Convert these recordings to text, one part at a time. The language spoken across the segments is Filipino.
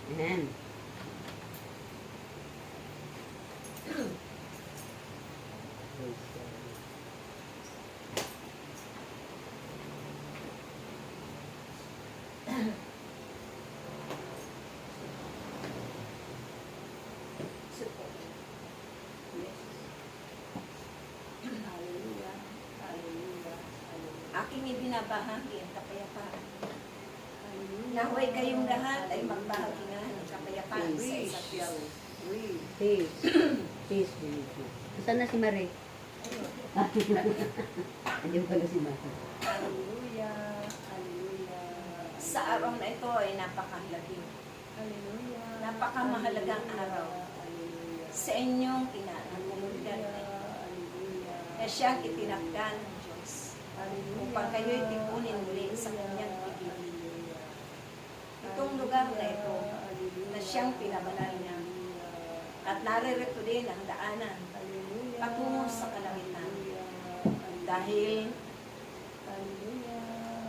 Ayan. Aking ibinabahagi ang kapayapaan. Naway kayong lahat ay magbahagingan ng kapayapaan sa isa't isa. Peace. Peace be with you. Saan na si Marie? Andiyan pala si Marie. Hallelujah. Hallelujah. Sa araw na ito ay napakalaki. Hallelujah. Napakamahalagang araw. Sa inyong kinanamunugan na ito. Na siyang itinakda ng Diyos. Upang kayo'y tipunin muli sa kanyang pag-ibig. Itong lugar na ito na siyang pinabanal niya. At naririto din ang daanan patungo sa kalangitan. Dahil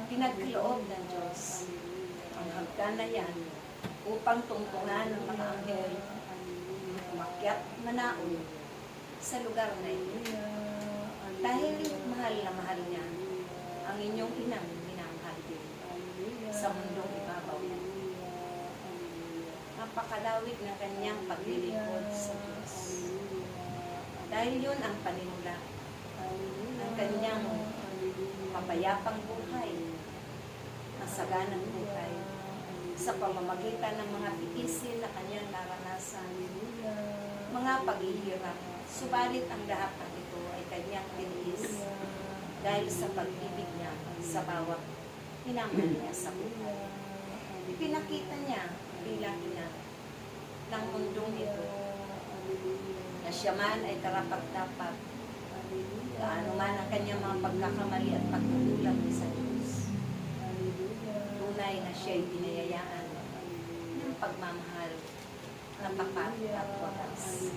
pinagkaloob ng Diyos ang hagdan na yan upang tungtungan ng mga anghel umakyat manaon sa lugar na ito. Dahil mahal na mahal niya ang inyong inang minamahal din sa mundong ibabaw niya. Napakadawit ng kanyang paglilingkod sa Diyos. Dahil yun ang panimula ng kanyang mapayapang buhay, masaganang buhay, sa pamamagitan ng mga tiisin na kanyang naranasan, mga paghihirap. Subalit ang lahat ng ito ay kanyang tiniis dahil sa pag-ibig niya sa bawat hinamon niya sa buhay. Ipinakita niya bilang ina ng mundong ito na siya man ay karapat-dapat gaano man ang kanyang mga pagkakamali at pagkukulang sa Diyos. Tunay na siya ay binayayaan ng pagmamahal na tapat at wagas.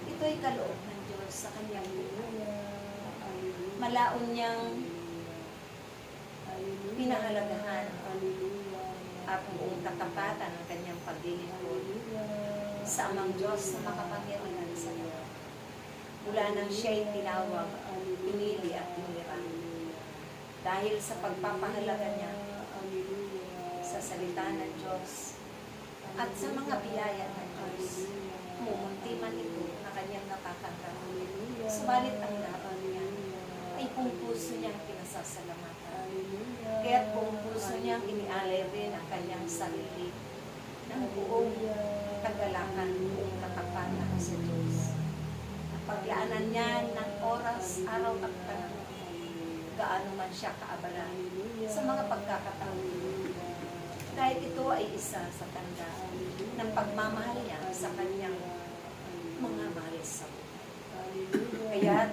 Ito ay kaloob ng Diyos sa kanyang buhay. Malaon niyang pinahalagahan at buong katapatan ng kanyang paglilingkod sa amang Diyos na makapangyarihan sa lahat. Mula nang siya'y tinawag, pinili at pinirang. Dahil sa pagpapahalaga niya sa salita ng Diyos at sa mga biyaya ng Diyos, mumunti man ito na kanyang natatanggap. Subalit ang lahat niya ay kung puso niyang pinasasalamatan. Kaya't kung puso niyang inialay rin ang kanyang sarili ng buong kagalakan, buong katapatan sa Diyos. Paglaanan niya ng oras, araw at panahon, gaano man siya kaabala sa mga pagkakataon. Dahil ito ay isa sa tanda ng pagmamahal niya sa kanyang mga mahal sa buhay. Kaya't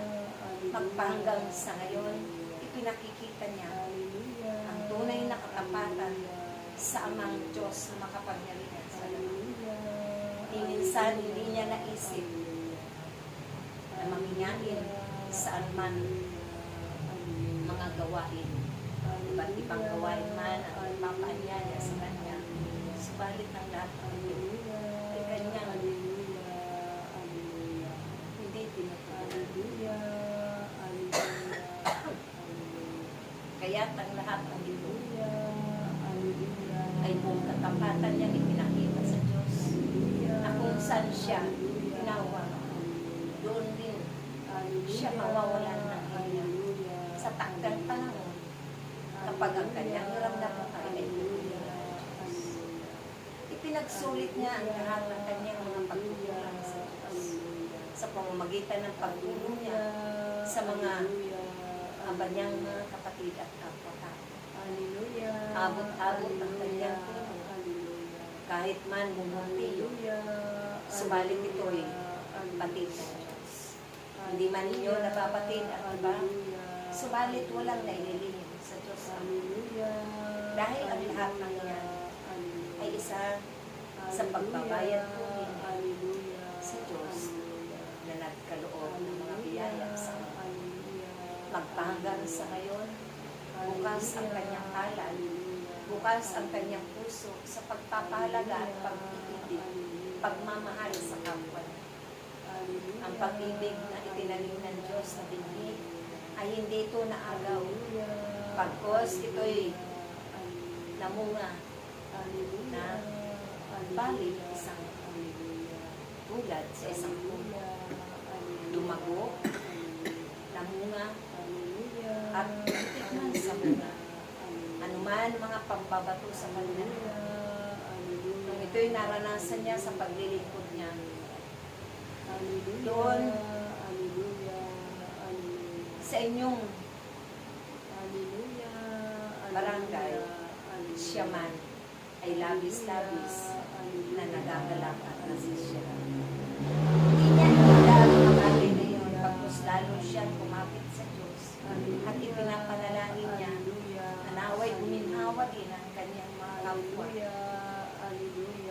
magpahanggang sa ngayon, ipinakikita niya ang tunay na katapatan sa amang Diyos na makapangyarihan sa lahat. Minsan hindi niya naisip na mangingain saan man mga gawain. Iba't ibang gawain man ang nagpapaanyaya sa kanya. Subalit ng lahat ng ito ay kanyang hindi tinutuloy. Kaya't ang lahat ng ito ay buong katapatan niya ipinakita sa Diyos na kung saan siya tinawag, doon din siya mawawalan ng hiya sa takdang panahon kapag ang kanyang naramdaman ay tutuloy ng Diyos. Ipinagsulit niya ang lahat ng kanyang mga pagkukulang sa Diyos sa pamamagitan ng pagtulong niya sa mga abanyang mga kapatid at kapatid. Abot-abot ang kanyang tulong. Kahit man bumunti yun, subalit ito'y patid ng Diyos. Hindi man ninyo napapatid at iba, subalit walang naililingin sa Diyos. Dahil ang lahat ng yan ay isa sa pagbabayad ko sa Diyos na nagkaloob ng mga biyaya sa magpahanggang sa ngayon, bukas ang kanyang halal Bukas ang kanyang puso sa pagpapahalaga at pag-ibig, pagmamahal sa kapwa niya. Ang pag-ibig na itinanim ng Diyos sa binhi ay hindi ito naagaw. Pagkos ito'y namunga na balik isang tulad sa isang puno. Lumago, namunga, at tikman sa bunga. Anuman mga pambabato sa kanya. Nung ito'y naranasan niya sa paglilingkod niya, doon sa inyong barangay, siya man ay labis-labis na nagagalak at nasisya. Hindi niya nila ang bagay na yun pagkos lalo siya kumapit sa Diyos at ipinapanalangin niya na naway uminhawa din ang kanyang mga kapwa.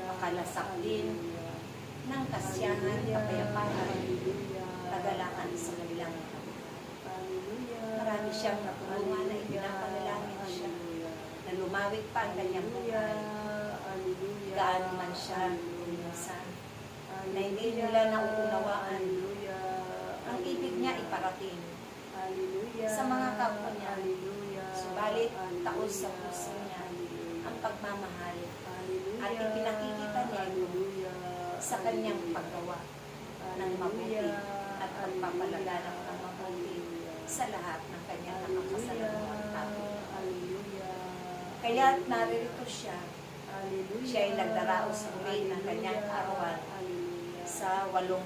Makalasak din ng kasiyahan, kapayapaan, kagalakan sa kanilang mga. Marami siyang natulungan na ipinapanalangin siya na lumawit pa ang kanyang buhay. Gaano man siya minsan na hindi nila nauunawaan ang ibig niya iparating sa mga kapwa niya. Subalit taos sa puso niya ang pagmamahal at ipinakikita niya ito sa kanyang paggawa ng mabuti at pagpapalaganap ng mabuti sa lahat ng kanyang nakakasalamuhang tao. Kaya naririto siya. Siya ay nagdaraos muli ng kanyang kaarawan sa 88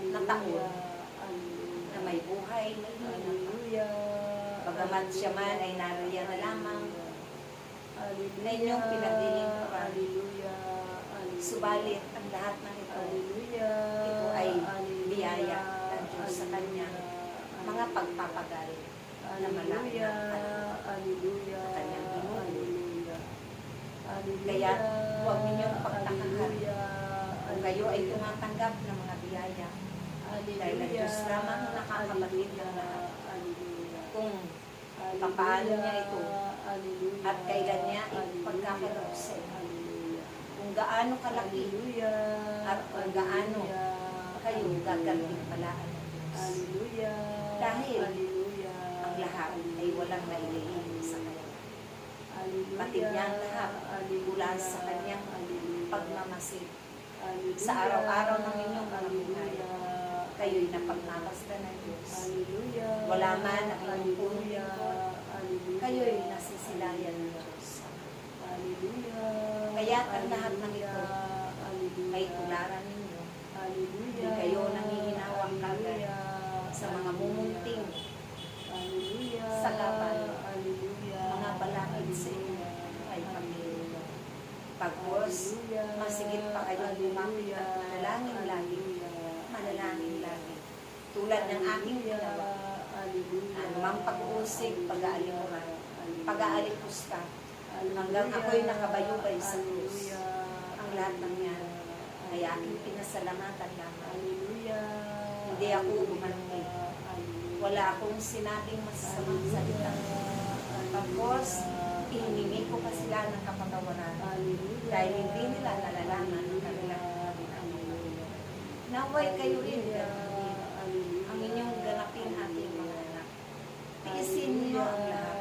na taon na may buhay na hinanap. Bagamat siya man ay nariyan na lamang na inyong pinaglilingkuran. Subalit ang lahat ng ito ay biyaya ng Diyos sa kanya, mga pagpapagal na malaki at sa kanyang ginulo. Kaya huwag ninyong pagtakahan kung kayo ay tumatanggap ng mga biyaya dahil ang Diyos lamang nakakabatid ng lahat. Kung papaano niya ito at kailan niya ipagkakaroon sa inyo. Kung gaano kalaki at kung gaano kayo gaganting palaan ng Diyos. Dahil ang lahat ay walang naililin sa kanya. Pati niyang lahat mula sa kanyang pagmamasid. Sa araw-araw ng inyong mga buhay, kayo'y napagmamasta ng Diyos. Wala man ang inyong punong kayo'y nasisilayan ng Diyos. Kaya ang lahat ng ito ay tularan ninyo. Hindi kayo nangihinawang kagad sa mga mumunting sagapan, mga balakid sa inyo ay pamilya. Pagkos, masigit pa kayong lumapit at manalangin lagi. Tulad ng aking ginawa, anumang pag-uusig, pag-aalimuran, pag-aalipusta, hanggang ako'y nakabayubay sa krus. Ang lahat ng yan ay aking pinasalamatan lamang. Hindi ako bumanungin. Wala akong sinabing masasamang salita. Pagkos, ihiningi ko pa sila ng kapatawaran dahil hindi nila nalalaman ang kanilang ginagawa. Naway kayo rin gano'n ang inyong ganapin ating mga anak. Tiisin niyo ang lahat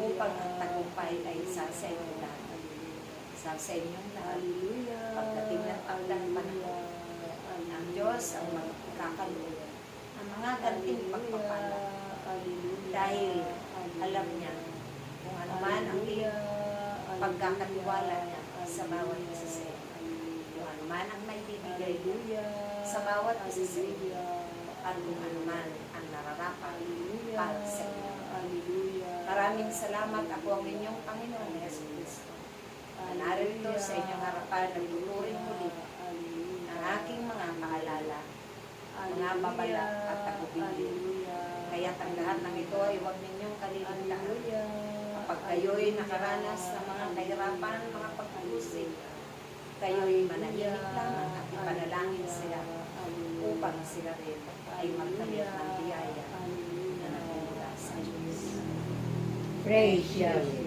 upang ang tagumpay ay isa sa inyong lahat. Isa sa inyong lahat. Pagdating ng pagdang panahon, ang Diyos ang magkakaloob ang mga ganting pagpapala. Dahil alam niya kung ano man ang pagkakatiwala niya sa bawat isa sa iyo. Kung ano man ang may bibigay niya sa bawat isa sa iyo. At kung ano man ang nararapat para sa iyo. Maraming salamat. Ako ang inyong Panginoon, Yesu Cristo. Narito sa inyong harapan na tuturin muli ang aking mga paalala, mga babala at tagubilin. Kaya't ang lahat ng ito ay huwag ninyong kaliligtaan. Kapag kayo'y nakaranas ng mga kahirapan, mga pag-uusig, kayo'y manahimik lamang at ipanalangin sila upang sila rin ay magkamit ng biyaya na nagmumula sa Diyos. Praise Yahweh.